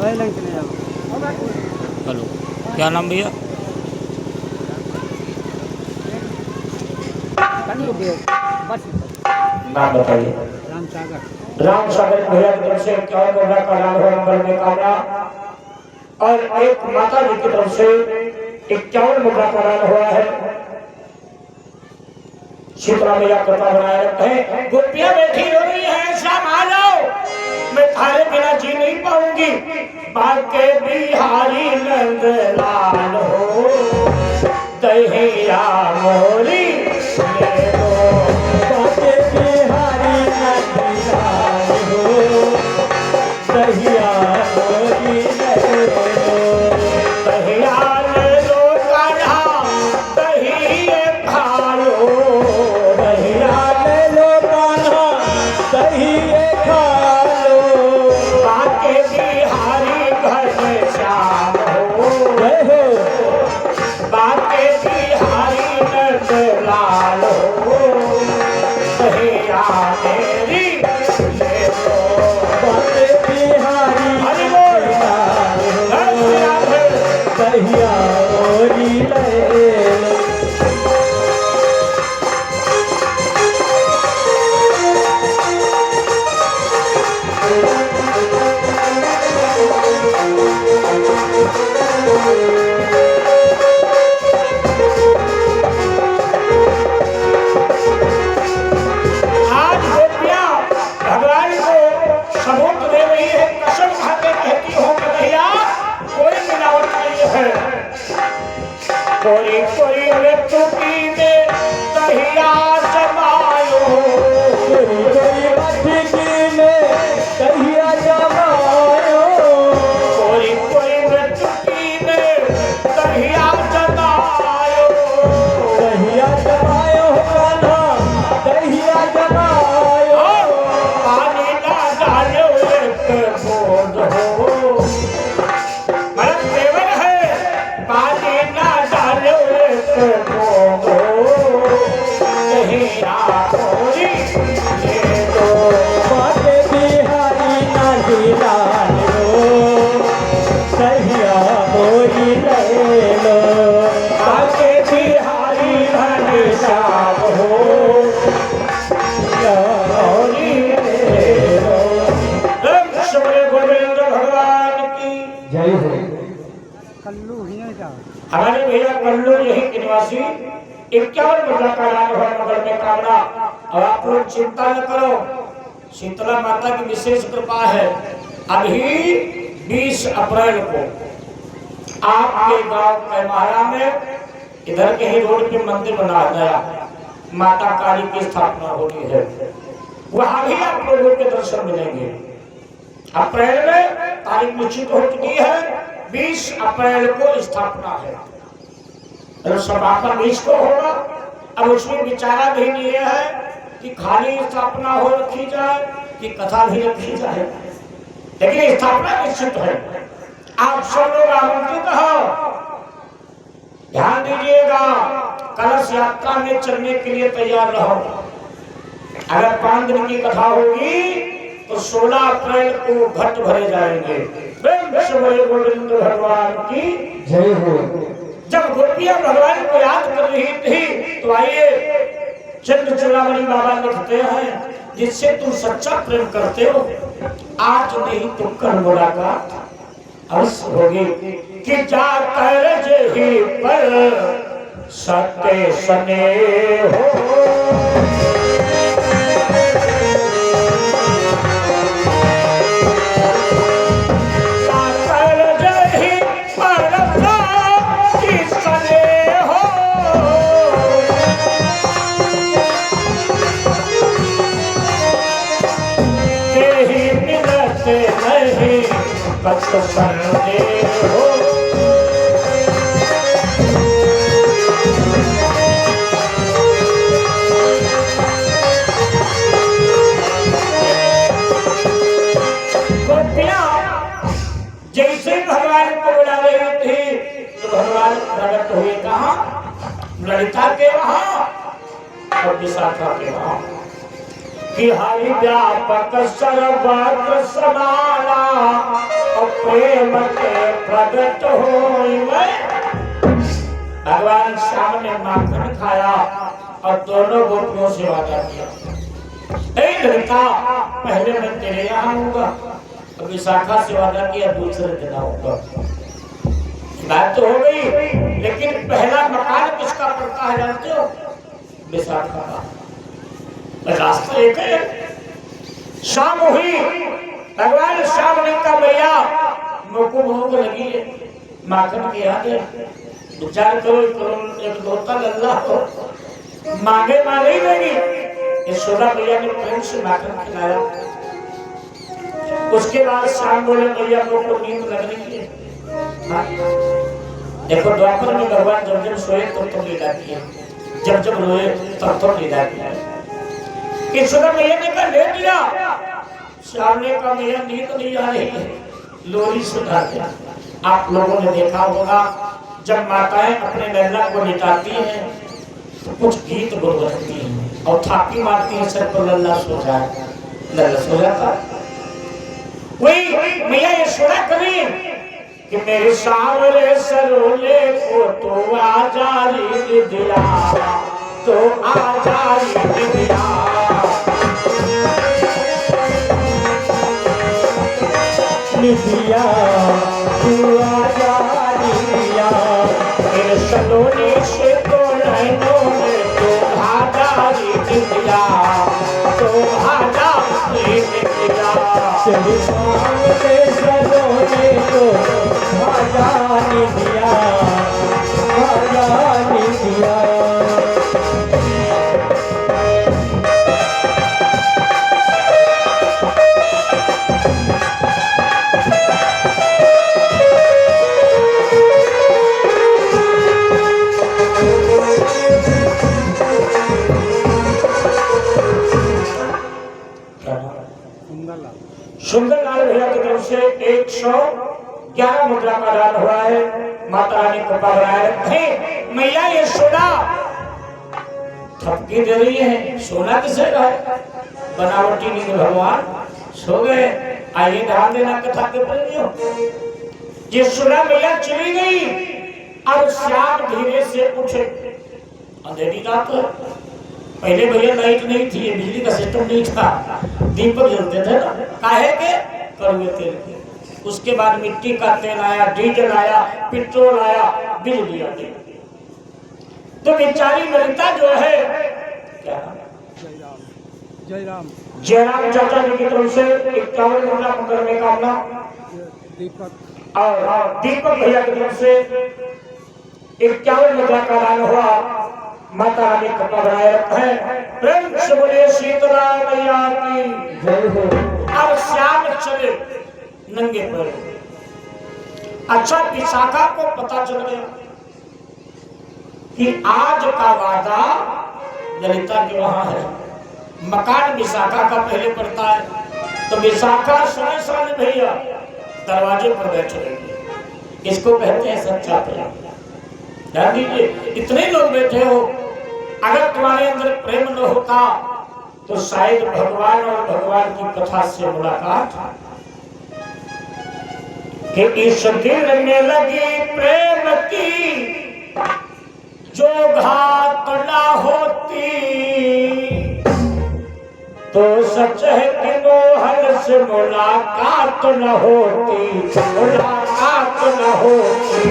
Hello, क्या नाम भैया? नाम बताइए। राम सागर भैया की तरफ से 51 मुद्रा का दान हुआ मंगल में कामना, और एक माता जी की तरफ से 51 मुद्रा का दान हुआ है। शीतला मैया कृपा बनाए रखे। गोपियां बैठी हो रही है, शाम आ जाओ, मैं थारे बिना जी नहीं पाऊंगी। बाके बिहारी नंद लाल हो, दहिया मोरी ले लो। बाके बिहारी नंद लाल हो, दहिया मोरी ले लो। दहिया ले लो कान्हा, दहिए खा लो। दहिया ले लो कान्हा, दहिए खा लो। बाके बिहारी घर में श्याम हो, बाके बिहारी नंद लाल हो, दहिया मेरी ले लो। बाके बिहारी नंद लाल हो, दहिया मोरी ले लो। आज गोपियां भगवान को सबूत दे रही है, कसम खा के कहती हो कि भैया कोई मिलावट नहीं है। कोई कोई मृत्यु की दे दहिया जमायो, कोई मृत्यु की दे दहिया जमायो, कोई मृत्यु की दे दहिया जमायो। दहिया जमायो कान्हा, दहिया जमायो। पानी ना डालो एक बूंद हो, मरद देवर है, पानी ना डालो एक बूंद हो। दहिया मोरी ले लो। बाके बिहारी नंद लाल हो, दहिया मोरी ले लो। बाके बिहारी नंद श्याम हो, मोरी ले लो। सबरे गोविंद भगवान की जय हो। हमारे भैया कल्लू यही के निवासी 51 मुद्रा का दान हुआ मंगल में कामना। और आप लोग चिंता न करो, शीतला माता की विशेष कृपा है। अभी 20 अप्रैल को आपके गांव कैमारा में इधर के ही रोड पे मंदिर बना गया, माता काली की स्थापना होनी है। वहां भी आप लोगों के दर्शन मिलेंगे। अप्रैल में तारीख निश्चित हो चुकी है, 20 अप्रैल को स्थापना है। तो समापन 20 को होगा। अब उसमें विचारा भी नहीं है कि खाली स्थापना हो रखी जाए कि कथा भी रखी जाए, लेकिन स्थापना निश्चित है। आप सब लोग आमंत्रित हो, ध्यान दीजिएगा। कलश यात्रा में चलने के लिए तैयार रहो। अगर 5 दिन की कथा होगी तो 16 अप्रैल को घट भरे जाएंगे। गोविंद भगवान की जय हो। जब गोपियां भगवान को याद कर रही थी तो आइए चंद्र चूड़ामणि बाबा लिखते हैं, जिससे तुम सच्चा प्रेम करते हो, आज नहीं तो कल मुलाकात अवश्य होगी। कि जाकर जही पर सत्य स्नेह हो, कत संदेह हो। गोपियां जैसे भगवान को बुला रही थी तो भगवान प्रकट हुए कहाँ? ललिता के वहां और विशाखा के वहां। कि हरि व्यापक सर्वत्र समाना और प्रेम के प्रगट होई में। भगवान श्याम ने माखन खाया और दोनों गोपियों से वादा किया, ऐ लड़का पहले मैं तेरे यहाँ आऊंगा, और विशाखा से वादा किया दूसरे दिन आऊंगा। बात तो हो गई, लेकिन पहला मकान किसका पड़ता है जानते हो? विशाखा का। रास्ता एक है। शाम हुई, भगवान श्याम ने कहा भैया मुझको भूख लगी है, माखन के आगे विचार करो, एक धोता लल्ला हो मांगे मांगे ही देगी। यशोदा भैया ने प्रेम से माखन खिलाया। उसके बाद शाम बोले भैया मुझको नींद लग रही है। देखो द्वापर में भगवान जब जब सोए तो नींद आती है, जब जब रोए तब तो नींद आती है। यशोदा भैया ने कहा ले लिया। श्याम ने कहा भैया नींद नहीं आ रही है, लोरी सुना दिया। आप लोगों ने देखा होगा जब माताएं अपने लल्ला को लिटाती हैं तो कुछ गीत गुनगुनाती हैं और थापी मारती हैं सर पर, लल्ला सो जाए, लल्ला सो जाता। वही मैया यशोदा करी कि मेरे सावरे सरोले को तो आजारी दिया, तो आजारी दिया। दिया तू आजारी दिया, मेरे सलोने से तो नैनों ने तो आजारी दिया, तो आजारी दिया। तेरे सामने सलोने को आजारी दिया, आजारी दिया। सुंदरलाल भैया की तरफ से 111 मुद्रा का दान हुआ है। माता रानी कृपा बनाए रखे। मैया यशोदा थपकी दे रही है, सोना किसे का है? बनावटी नींद भगवान सो गए। आइए ध्यान देना कथा के प्रेमियों। यशोदा मैया चली गई और श्याम धीरे से उठे। अंधेरी रात है, पहले भैया लाइट नहीं थी, बिजली का सिस्टम नहीं था, दीपक जलते थे ना, काहे के? कड़वे तेल के। उसके बाद मिट्टी का तेल आया, डीजल आया, पेट्रोल आया, बिजली आ गई। तो बेचारी ललिता जो है क्या जयराम चाचा जी की तरफ से 51 मुद्रा मुकदमे कामना, दीपक और दीपक भैया की तरफ से 51 मुद्रा का दान हुआ। माता रानी कृपा बनाए रखे। प्रेम से बोले शीतला मैया की जय हो। अब श्याम चले नंगे पैर। अच्छा विशाखा को पता चल गया कि आज का वादा ललिता के वहां है। मकान विशाखा का पहले पड़ता है, तो विशाखा समय भैया दरवाजे पर बैठे रहेंगे। इसको कहते हैं सच्चा प्रेम। ध्यान दीजिए, इतने लोग बैठे हो, अगर तुम्हारे अंदर प्रेम न होता तो शायद भगवान और भगवान की कथा से मुलाकात कि इस दिल में लगी प्रेम की जो घात ना होती, तो सच है कि मोहन से मुलाकात न होती, मुलाकात न होती।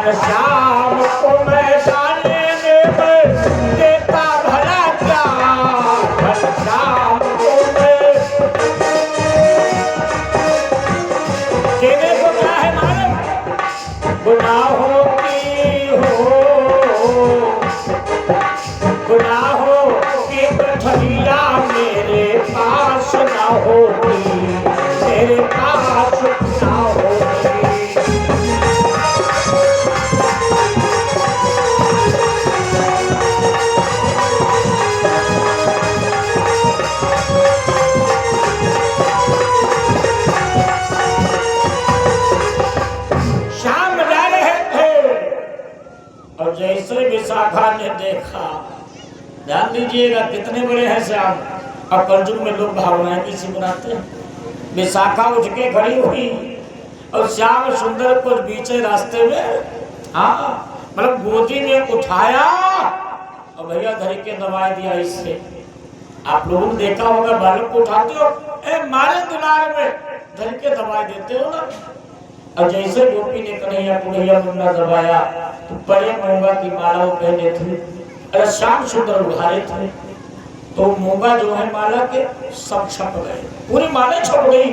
श्याम को मैं जाने में देता भला क्या, श्याम को मैं देने को क्या है मालूम? गुनाहों की हो, गुनाहों की गठरिया मेरे पास ना होती, मेरे पास ना होती। देखा। ध्यान दीजिएगा कितने बड़े हैं श्याम। अब कलयुग में लोग भावनाएं किसी बनाते हैं। विशाखा उठ के खड़ी हुई और श्याम सुंदर को बीचे रास्ते में मतलब गोदी में उठाया और भैया धर के दबा दिया। इससे आप लोगों ने देखा होगा, बालक को उठाते हो मारे दुलार में धर के दबा देते हो ना। और जैसे गोपी ने कन्हैया कन्हैया मुन्ना दबाया तो बड़े मूंगा की माला वो पहने थे। अरे श्याम सुंदर उघारे थे तो मूंगा जो है माला के सब छप गए, पूरी माला छप गई।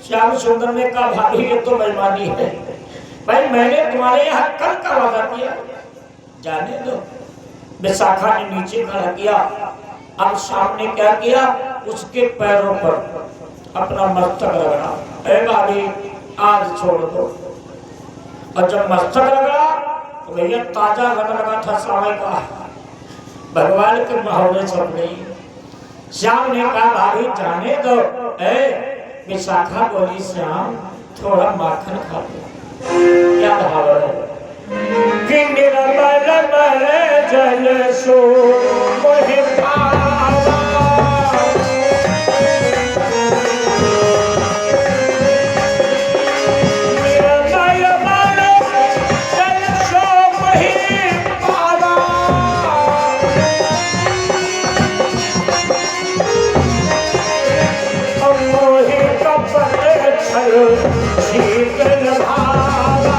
श्याम सुंदर ने कहा भाभी ये तो बेईमानी है भाई, मैंने तुम्हारे यहाँ कल का वादा किया, जाने दो। विशाखा ने नीचे खड़ा किया। अब श्याम ने क्या किया, उसके पैरों पर अपना मस्तक रगड़ा। ए भाभी आज छोड़ दो। और जब मस्तक रगड़ा तो भैया ताजा रंग लगा था समय का, भगवान के महोदय छप गई। श्याम ने कहा भाभी जाने दो। विशाखा बोली श्याम थोड़ा माखन खा लो। क्या भाव है कि निर्मल मल जल सो मोहि पावा, निर्मल मल जल सो मोहि पावा, मोहि कपट छल शीतल भावा,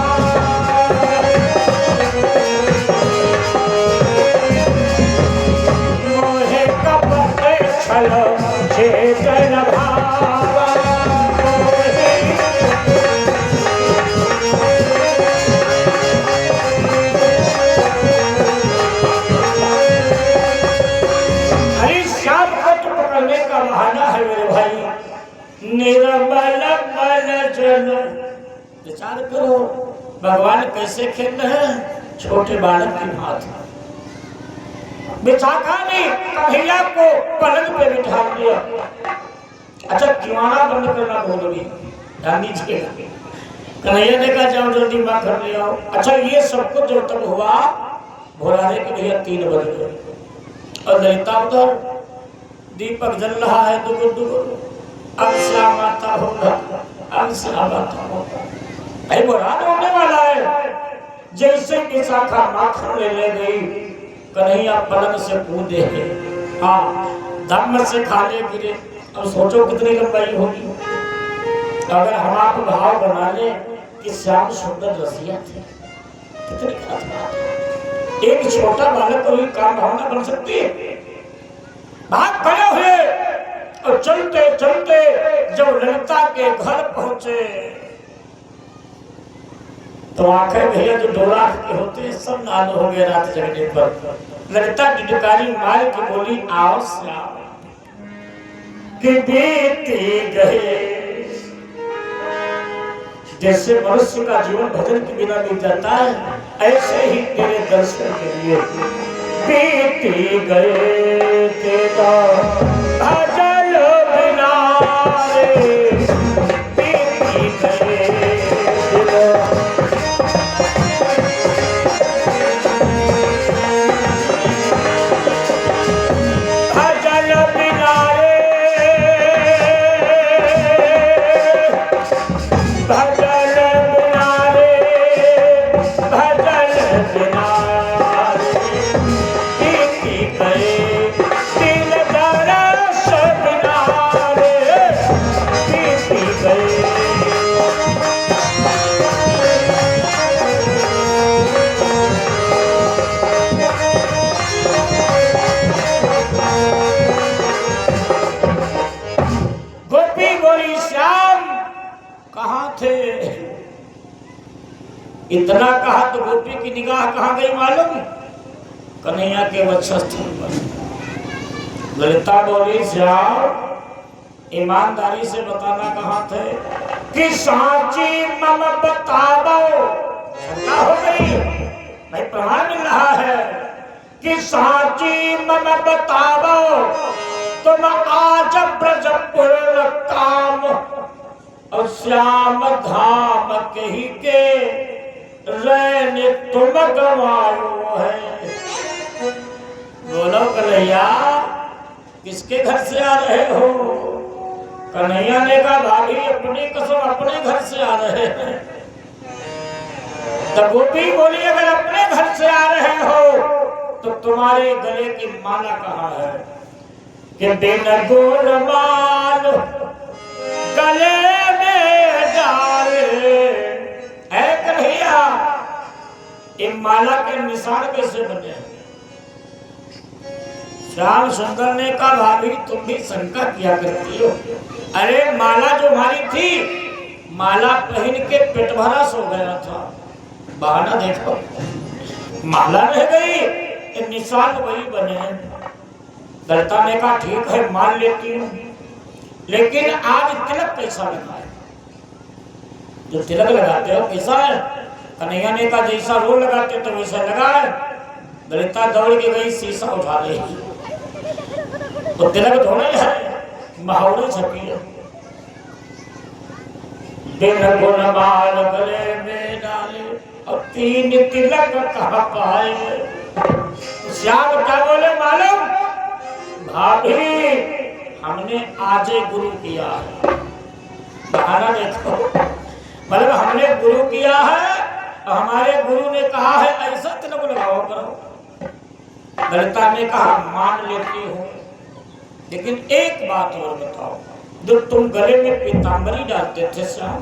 मोहि कपट छल शीतल भावा। अरे श्याम को तो पकड़ने का बहाना है मेरे भाई। निर्मल मल जल, विचार करो भगवान कैसे खेल रहे हैं छोटे बालक की भांति। विशाखा ने कन्हैया को पलंग पे बिठा दिया। अच्छा किवाड़ा बंद करना भूल गई, ध्यान दीजिएगा। कन्हैया ने कहा जाओ जल्दी माखन ले आओ। अच्छा ये सब कुछ जब तक हुआ भोलारे के भैया 3 बज गए और ललिता उधर दीपक जल रहा है दुगुर दुगुर। अब श्याम आता होगा, अब श्याम आता होगा, भाई बुरान होने वाला है। जैसे विशाखा माखन ले गई, कन्हैया पलंग से कूदे, दम से खाले गिरे। अब सोचो कितनी लंबाई होगी। अगर हम आप भाव बना ले कि श्याम सुंदर रसिया थे, कितनी गलत बात है। एक छोटा बालक को ही काम भावना बन सकती है। भाग खड़े हुए और चलते चलते जब ललिता के घर पहुंचे तो आंखें भैया जो 2 लाख के होते हैं सब लाल हो गए रात जगने पर। ललिता डिडकारी मार के बोली आओ श्याम कि बीती गए। जैसे मनुष्य का जीवन भजन के बिना बीत जाता है, ऐसे ही तेरे दर्शन के लिए बीती गए तेरा भजन बिना रे, बीती गए तेरा भजन बिना रे, भजन बिना रे, भजन बिना बीती गए दिल दरस बिना रे, बीती गए। गोपी बोली श्याम कहाँ थे? इतना कहा तो गोपी की निगाह कहाँ गई मालूम? कन्हैया के वक्षस्थल पर। ललिता बोली श्याम ईमानदारी से बताना कहाँ थे? कि साची मम बताओ। शंका हो गई, भाई प्रमाण मिल रहा है कि साची मम बताओ तुम आज ब्रजपुर काम और श्याम धाम कही के रैन तुम गवायो है। बोलो कन्हैया किसके घर से आ रहे हो? कन्हैया ने कहा भाभी अपनी कसम अपने घर से आ रहे हैं। तो गोपी बोली अगर अपने घर से आ रहे हो तो तुम्हारे गले की माला कहाँ है? कि बिन गोलमाल गले में डाले। ऐ कन्हैया ये माला के निशान कैसे बने? श्याम सुंदर ने कहा भाभी तुम भी शंका किया करती हो। अरे माला जो हमारी थी माला पहन के पेट भरा सो गया था। बहाना देखो माला रह गई ये निशान वही बने। ललिता ने कहा ठीक है मान लेती हूँ लेकिन आज तिलक कैसा लगा है? जो तिलक लगाते हो कैसा है? कन्हैया ने कहा जैसा रोल लगाते तो वैसा लगा है। ललिता दौड़ के गई शीशा उठा रही तो तिलक थोड़ा है महावरे छपी है। बिन गुणमाल गले में डाले और 3 तिलक कहाँ पाए। श्याम क्या बोले मालूम? भाभी हमने आज गुरु किया है। बहाना देखो मतलब हमने गुरु किया है और हमारे गुरु ने कहा है ऐसा तिलक लगाओ करो। ललिता ने कहा मान लेती हूँ लेकिन एक बात और बताओ जो तुम गले में पीतांबरी डालते थे श्याम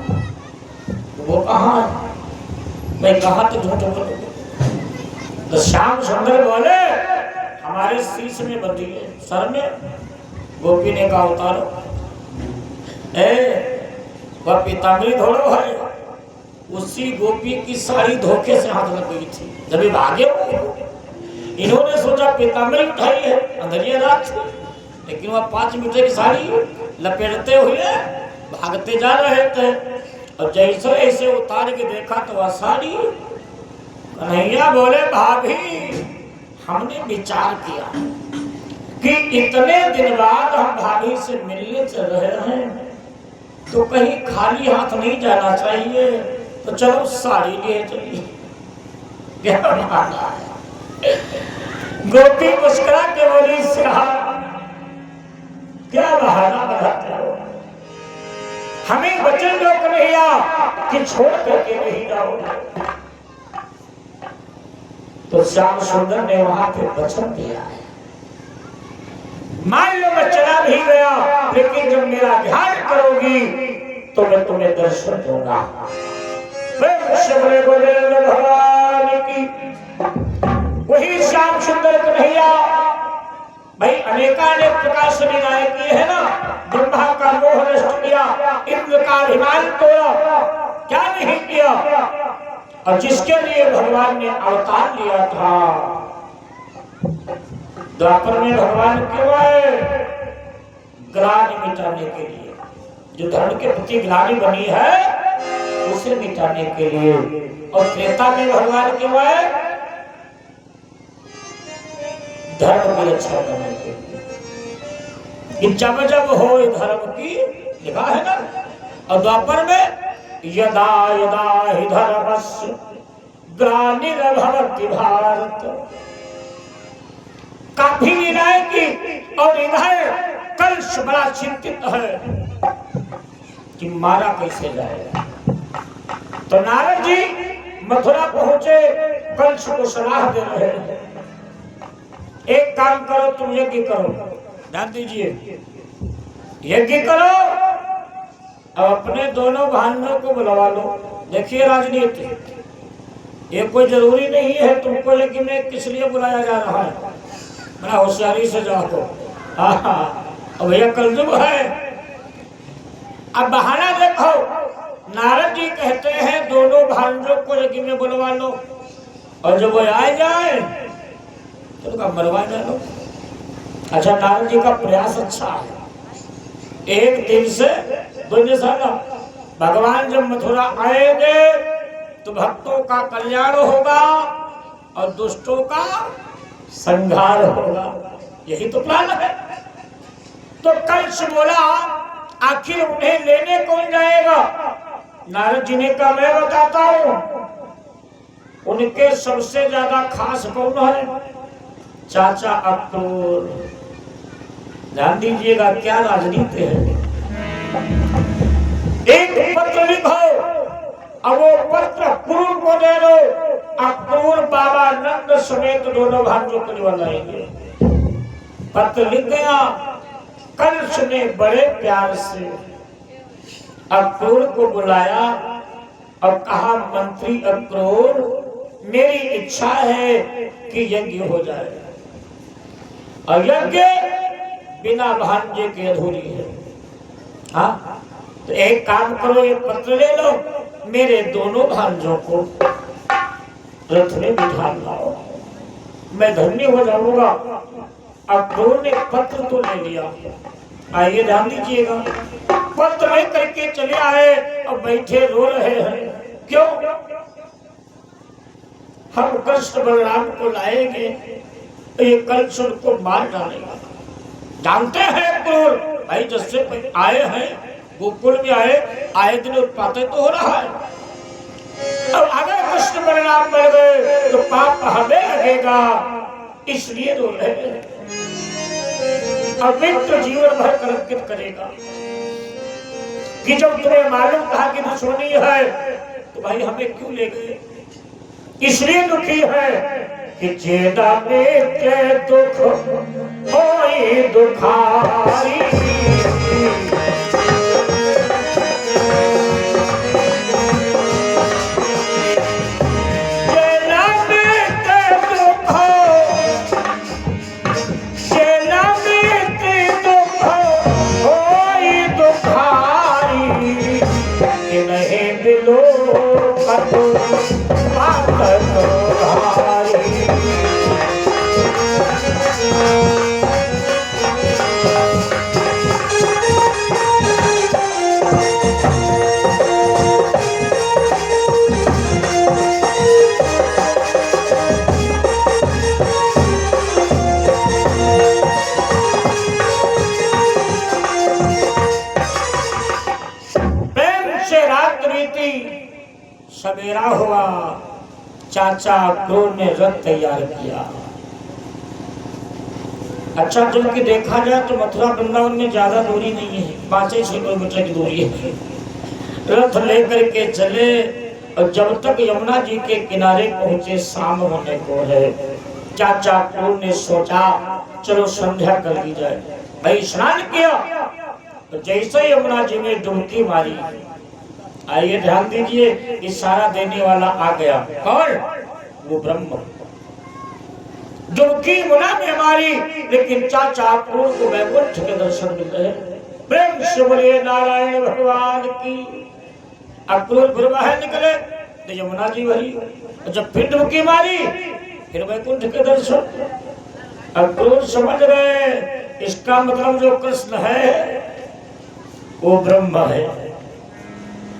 वो कहाँ है? मैं कहाँ तो झूठ बोलूं? तो श्याम सुंदर बोले हमारे शीश में बंधी है सर में। गोपी ने कहा उतारो। वह पीतांबरी धोड़ो है। उसी गोपी की साड़ी धोखे से हाथ लग गई थी जब ये भागे हो। इन्होंने सोचा पीतांबरी उठाई है अंधेरिया रात थी लेकिन वह 5 मीटर की साड़ी लपेटते हुए भागते जा रहे थे और जैसे ऐसे उतार के देखा तो वह साड़ी। कन्हैया बोले भाभी हमने विचार किया कि इतने दिन बाद हम भाभी से मिलने चल रहे हैं तो कहीं खाली हाथ नहीं जाना चाहिए तो चलो साड़ी लिए चलिए। क्या बहाना है? गोपी मुस्कुरा के बोली क्या बहाना बनाते हो? हमें वचन दो कन्हैया कि छोड़ करके नहीं जाओगे। तो श्याम सुंदर ने वहां पे वचन दिया है मान लो मैं चला भी गया लेकिन जब मेरा ध्यान करोगी तो मैं तुम्हें दर्शन दूंगा। भगवान की वही श्याम सुंदर कन्हैया भाई अनेकानेक प्रकार से लीलाएं की है ना। ब्रह्मा का मोह नष्ट किया, इंद्र का अभिमान तोड़ा, क्या नहीं किया। और जिसके लिए भगवान ने अवतार लिया था द्वापर में भगवान क्यों आए? ग्लानि मिटाने के लिए। जो धर्म के प्रति ग्लानि बनी है उसे मिटाने के लिए। और त्रेता में भगवान क्यों आए? धर्म की रक्षा करने के लिए। जब जब हो धर्म की लिखा है ना। और द्वापर में यदा यदा हि धर्मस्य ग्लानिर्भवति भारत। काफी लीलाएं की और इधर कंस बड़ा चिंतित है कि मारा कैसे जाएगा। तो नारद जी मथुरा पहुंचे कंस को सलाह दे रहे हैं एक काम करो तुम यज्ञ करो। ध्यान दीजिए यज्ञ करो अब अपने दोनों भाइयों को बुलवा लो। देखिए राजनीति ये कोई जरूरी नहीं है तुमको यज्ञ में किस लिए बुलाया जा रहा है। बड़ा होशियारी से जाओ। अब भैया कलयुग है। अब बहाना देखो नारद जी कहते हैं दोनों भाइयों को यज्ञ में बुलवा लो और जब वो आ जाए तो मरवा डालो। अच्छा नारद जी का प्रयास अच्छा है। एक दिन से 2 साल भगवान जब मथुरा आएंगे तो भक्तों का कल्याण होगा और दुष्टों का संहार होगा। यही तो प्लान है। तो कंस बोला आखिर उन्हें लेने कौन जाएगा? नारद जी ने कहा मैं बताता हूं। उनके सबसे ज्यादा खास कौन है? चाचा अक्रूर, ध्यान दीजिएगा क्या राजनीति है। एक पत्र लिखो और वो पत्र क्रूर को दे दो, अक्रूर बाबा नंद समेत दोनों भाइयों को बुलाएंगे। पत्र लिख गया, कंस ने बड़े प्यार से अक्रूर को बुलाया और कहा, मंत्री अक्रूर, मेरी इच्छा है कि यज्ञ हो जाए और यज्ञ बिना भांजे के अधूरी है। हाँ, तो एक काम करो, ये पत्र ले लो, मेरे दोनों भांजों को रथ में बिठा लाओ, मैं धन्य हो जाऊंगा। अक्रूर ने पत्र तो ले लिया, आइए ध्यान दीजिएगा, पत्र ले करके चले आए और बैठे रो रहे हैं। क्यों? हम कृष्ण बलराम को लाएंगे, ये कंस उनको मार डालेगा। जानते हैं क्रूर भाई, जैसे आए हैं गोकुल में आए दिन उत्पात तो हो रहा है। अब अगर कृष्ण बलराम मर गए तो पाप हमें लगेगा, इसलिए रो रहे हैं। पवित्र जीवन भर कलंकित करेगा कि जब तुम्हें मालूम था कि दुश्मनी है तो भाई हमें क्यों ले गए, इसलिए दुखी है कि चेदा में के दुख होई दुखारी। सवेरा हुआ, चाचा अक्रूर ने रथ तैयार किया। अच्छा, जबकि देखा जाए तो मथुरा वृंदावन में ज्यादा दूरी नहीं है, 5-6 किलोमीटर की दूरी है। रथ लेकर के चले और जब तक यमुना जी के किनारे पहुंचे शाम होने को है। चाचा अक्रूर ने सोचा चलो संध्या कर ली जाए। भाई स्नान किया तो जैसे यमुना जी में डुबकी मारी, आइए ध्यान दीजिए, इशारा देने वाला आ गया। कौन? वो ब्रह्म। डुबकी मुना में मारी, लेकिन चाचा अक्रूर को वैकुंठ के दर्शन मिल रहे। प्रेम से बोलिए नारायण भगवान की। अक्रूर फिर बाहर निकले तो यमुना जी भरी, जब फिर डुबकी मारी फिर वैकुंठ के दर्शन। अक्रूर समझ गए, इसका मतलब जो कृष्ण है वो ब्रह्म है।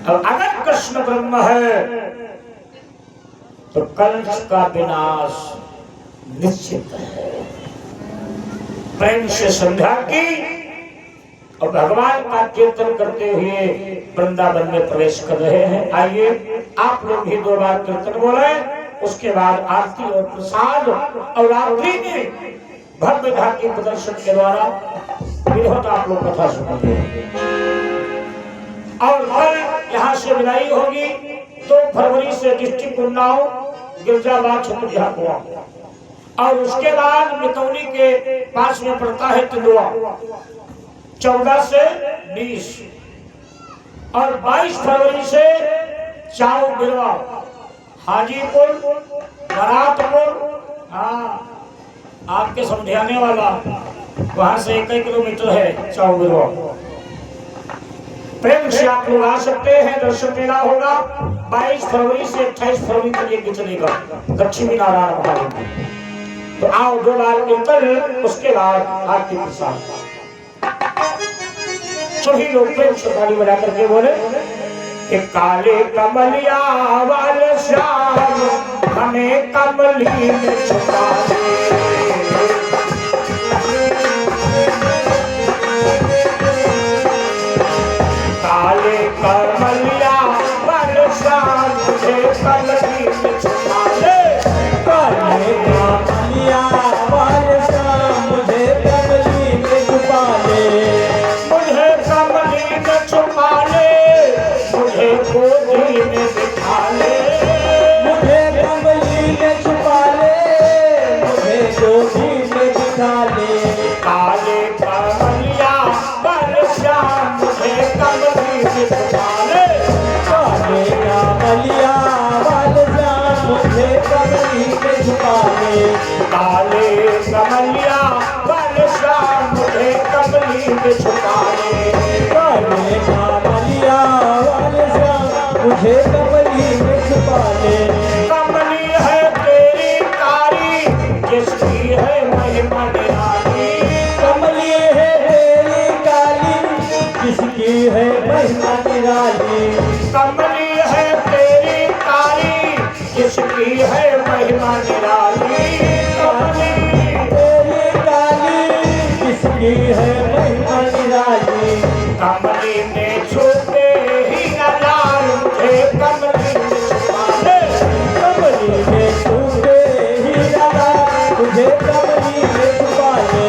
अब अगर कृष्ण ब्रह्म है तो कंस का विनाश निश्चित है। प्रेम से संध्या की और भगवान का कीर्तन करते हुए वृंदावन में प्रवेश कर रहे हैं। आइए आप लोग भी 2 बार कीर्तन बोले, उसके बाद आरती और प्रसाद और रात्रि में भव्य झांकी प्रदर्शन के द्वारा विधिवत आप लोग कथा सुनेंगे। और कल यहाँ से विदाई होगी। 2 फरवरी से डिस्ट्रिक्ट उन्नाव गिरजाबाद छतरपुर हुआ और उसके बाद मितौनी के पास में पड़ता है तिंदुआ, 14 से 20 और 22 फरवरी से चाऊ बिरवा, हाजीपुर, बरातपुर, हाँ आपके समझाने वाला, वहां से 1 किलोमीटर है चाऊ बिरवा। प्रेम से आप लोग आ सकते हैं, दर्शन मेला होगा 22 फरवरी से 28 फरवरी तक ये चलेगा लक्ष्मी नारायण महाराज। तो आओ 2 बार कीर्तन, उसके बाद आरती प्रसाद। सभी लोग प्रेम से ताली बजा करके बोले कि काले कमलिया वाले श्याम हमें कमली में छुपा दे। काले कमलिया वाले श्याम मुझे कमली में छुपा दे। काले कमलिया वाले निराले काले कमलिया बल श्याम मुझे कमली में छुपा ले। काले कमलिया वाल श्याम मुझे कमली में छुपा ले। काले कमलिया बल श्याम मुझे कमली में छुपा ले। काले कमलिया वाल श्याम मुझे कमली में छुपा ले। कमली है तेरी कारी जिसकी है महिमा निराली। कमली है तेरी काली जिसकी है महिमा निराली। कमली है तेरी कारी जिसकी है महिमा निराली। कमली तेरी काली जिसकी है महिमा निराली। कमली में छुपे ही नजार मुझे कमली में छुपा ले। कमली में छुपे ही लगा तुझे कमली में छुपा ले।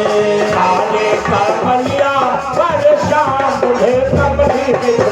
काले कमलिया बल श्याम मुझे कमली में